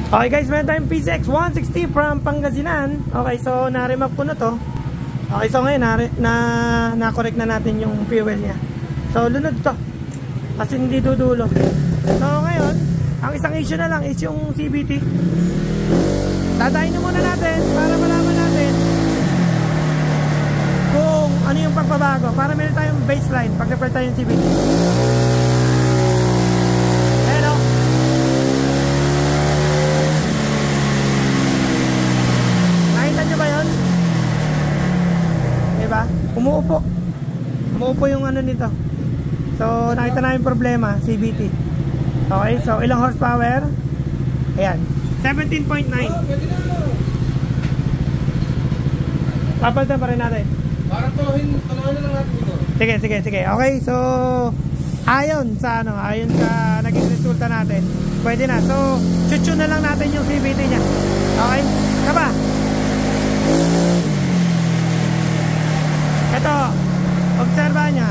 Okay guys, meron tayong PCX 160 from Pangasinan. Okay, so na-remap ko na to. Okay, so ngayon na-correct na natin yung fuel niya. So lunod to kasi hindi dudulo. So ngayon, ang isang issue na lang is yung CVT. Dadayin na muna natin para malaman natin kung ano yung pagbabago, para meron tayong baseline pag repair tayo yung CVT. Hello. Nakita nyo ba yun? Diba? Umuupo yung ano nito. So nakita na yung problema, CVT. Okay, so ilang horsepower? Ayan, 17.9. Papalitan pa rin natin. Parang tunahan na lang natin ito. Sige. Okay, so ayon sa naging resulta natin, pwede na. So chuchu na lang natin yung CVT niya. Okay? Kaba? Ito, obserbahan niya.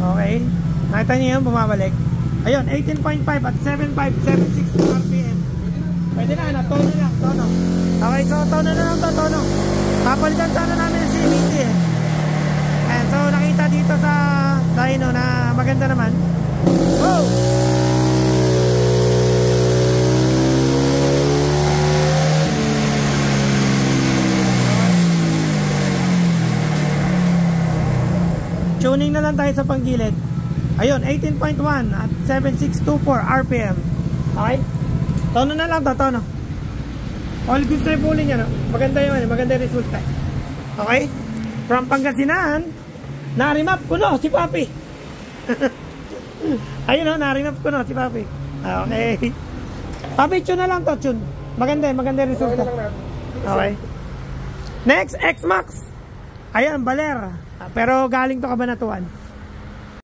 Okay, nakita niyo yung bumabalik. Ayun, 18.5 at 7.576 RPM. Pwede na, tono lang, tono. Okay, so tono na lang to, tono. Papalitan sana namin yung CVT eh. Ayan, so nakita dito sa dyno na maganda naman. Wow! Tuning na lang tayo sa panggilid. Ayun, 18.1 at 7624 RPM. Okay? Tono na lang to, tono. All good na yung pulling niya, no? Maganda yung maganda yung resulta. Okay? From Pangasinan, na-remap ko no, si Papi. Ayun no, na-remap ko no, si Papi. Okay. Papi, tune na lang to, tune. Maganda yung resulta. Okay. Next, X-Max. Ayan, baler. Pero galing to Cabanatuan.